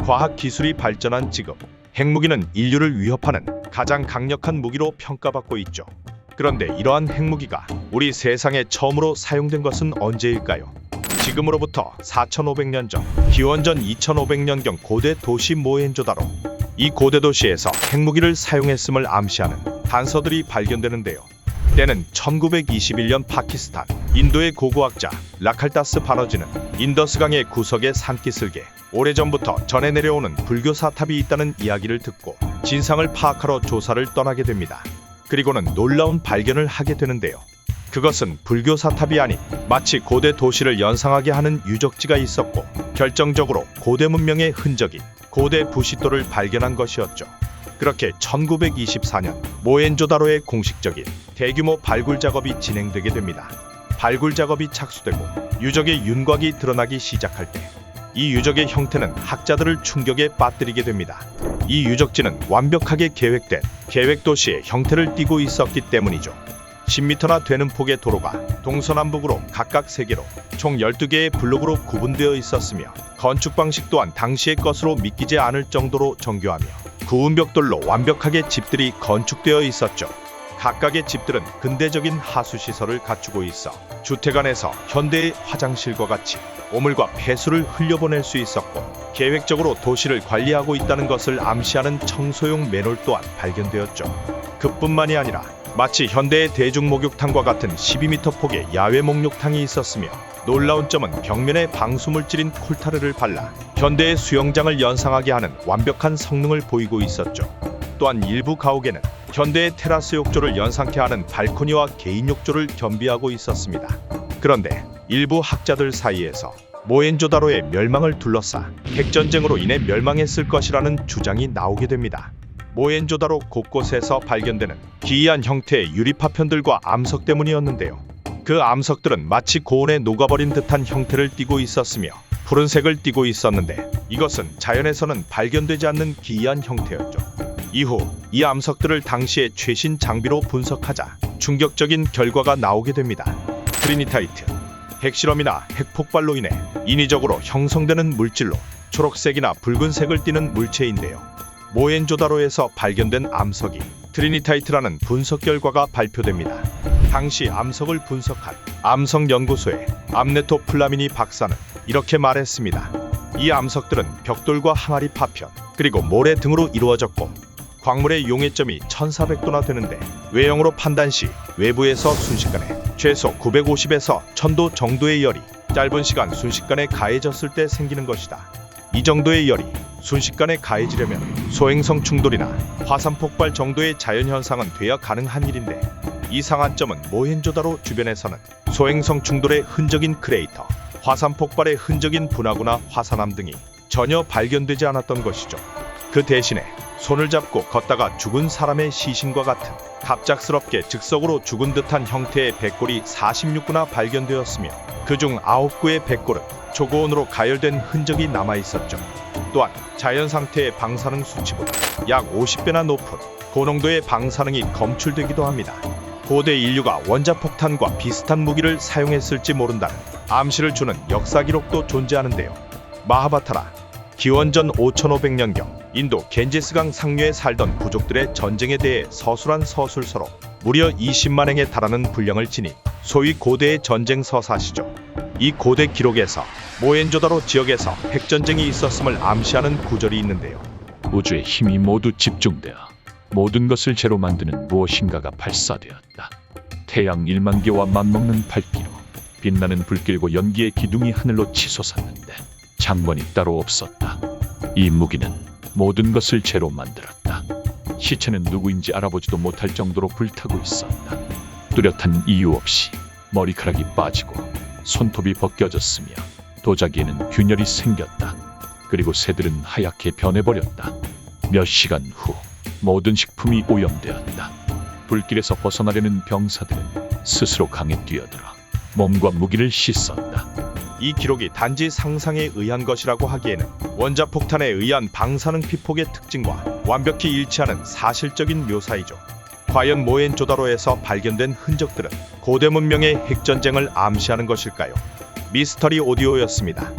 과학 기술이 발전한 지금 핵무기는 인류를 위협하는 가장 강력한 무기로 평가받고 있죠. 그런데 이러한 핵무기가 우리 세상에 처음으로 사용된 것은 언제일까요? 지금으로부터 4,500년 전, 기원전 2,500년경 고대 도시 모헨조다로. 이 고대 도시에서 핵무기를 사용했음을 암시하는 단서들이 발견되는데요. 때는 1921년 파키스탄, 인도의 고고학자 라칼다스 바너지는 인더스강의 구석에 산기슭에 오래전부터 전해 내려오는 불교 사탑이 있다는 이야기를 듣고 진상을 파악하러 조사를 떠나게 됩니다. 그리고는 놀라운 발견을 하게 되는데요. 그것은 불교 사탑이 아닌 마치 고대 도시를 연상하게 하는 유적지가 있었고, 결정적으로 고대 문명의 흔적인 고대 부시도를 발견한 것이었죠. 그렇게 1924년 모헨조다로의 공식적인 대규모 발굴 작업이 진행되게 됩니다. 발굴 작업이 착수되고 유적의 윤곽이 드러나기 시작할 때 이 유적의 형태는 학자들을 충격에 빠뜨리게 됩니다. 이 유적지는 완벽하게 계획된 계획도시의 형태를 띠고 있었기 때문이죠. 10m나 되는 폭의 도로가 동서남북으로 각각 3개로 총 12개의 블록으로 구분되어 있었으며, 건축 방식 또한 당시의 것으로 믿기지 않을 정도로 정교하며 구운 벽돌로 완벽하게 집들이 건축되어 있었죠. 각각의 집들은 근대적인 하수시설을 갖추고 있어 주택 안에서 현대의 화장실과 같이 오물과 폐수를 흘려보낼 수 있었고, 계획적으로 도시를 관리하고 있다는 것을 암시하는 청소용 맨홀 또한 발견되었죠. 그뿐만이 아니라 마치 현대의 대중목욕탕과 같은 12m 폭의 야외 목욕탕이 있었으며, 놀라운 점은 벽면에 방수물질인 콜타르를 발라 현대의 수영장을 연상하게 하는 완벽한 성능을 보이고 있었죠. 또한 일부 가옥에는 현대의 테라스 욕조를 연상케 하는 발코니와 개인 욕조를 겸비하고 있었습니다. 그런데 일부 학자들 사이에서 모헨조다로의 멸망을 둘러싸 핵전쟁으로 인해 멸망했을 것이라는 주장이 나오게 됩니다. 모헨조다로 곳곳에서 발견되는 기이한 형태의 유리파편들과 암석 때문이었는데요. 그 암석들은 마치 고온에 녹아버린 듯한 형태를 띠고 있었으며 푸른색을 띠고 있었는데, 이것은 자연에서는 발견되지 않는 기이한 형태였죠. 이후 이 암석들을 당시의 최신 장비로 분석하자 충격적인 결과가 나오게 됩니다. 트리니타이트, 핵실험이나 핵폭발로 인해 인위적으로 형성되는 물질로 초록색이나 붉은색을 띠는 물체인데요. 모헨조다로에서 발견된 암석이 트리니타이트라는 분석 결과가 발표됩니다. 당시 암석을 분석한 암석연구소의 암네토 플라미니 박사는 이렇게 말했습니다. 이 암석들은 벽돌과 항아리 파편, 그리고 모래 등으로 이루어졌고, 광물의 용해점이 1400도나 되는데 외형으로 판단 시 외부에서 순식간에 최소 950에서 1000도 정도의 열이 짧은 시간 순식간에 가해졌을 때 생기는 것이다. 이 정도의 열이 순식간에 가해지려면 소행성 충돌이나 화산 폭발 정도의 자연현상은 돼야 가능한 일인데, 이상한 점은 모헨조다로 주변에서는 소행성 충돌의 흔적인 크레이터, 화산 폭발의 흔적인 분화구나 화산암 등이 전혀 발견되지 않았던 것이죠. 그 대신에 손을 잡고 걷다가 죽은 사람의 시신과 같은 갑작스럽게 즉석으로 죽은 듯한 형태의 백골이 46구나 발견되었으며, 그중 9구의 백골은 초고온으로 가열된 흔적이 남아있었죠. 또한 자연 상태의 방사능 수치보다 약 50배나 높은 고농도의 방사능이 검출되기도 합니다. 고대 인류가 원자폭탄과 비슷한 무기를 사용했을지 모른다는 암시를 주는 역사 기록도 존재하는데요. 마하바타라, 기원전 5500년경 인도 겐지스강 상류에 살던 부족들의 전쟁에 대해 서술한 서술서로 무려 20만행에 달하는 분량을 지닌 소위 고대의 전쟁 서사시죠. 이 고대 기록에서 모헨조다로 지역에서 핵전쟁이 있었음을 암시하는 구절이 있는데요. 우주의 힘이 모두 집중되어 모든 것을 재로 만드는 무엇인가가 발사되었다. 태양 1만 개와 맞먹는 밝기로 빛나는 불길과 연기의 기둥이 하늘로 치솟았는데 장관이 따로 없었다. 이 무기는 모든 것을 재로 만들었다. 시체는 누구인지 알아보지도 못할 정도로 불타고 있었다. 뚜렷한 이유 없이 머리카락이 빠지고 손톱이 벗겨졌으며 도자기에는 균열이 생겼다. 그리고 새들은 하얗게 변해버렸다. 몇 시간 후 모든 식품이 오염되었다. 불길에서 벗어나려는 병사들은 스스로 강에 뛰어들어 몸과 무기를 씻었다. 이 기록이 단지 상상에 의한 것이라고 하기에는 원자폭탄에 의한 방사능 피폭의 특징과 완벽히 일치하는 사실적인 묘사이죠. 과연 모헨조다로에서 발견된 흔적들은 고대 문명의 핵전쟁을 암시하는 것일까요? 미스터리 오디오였습니다.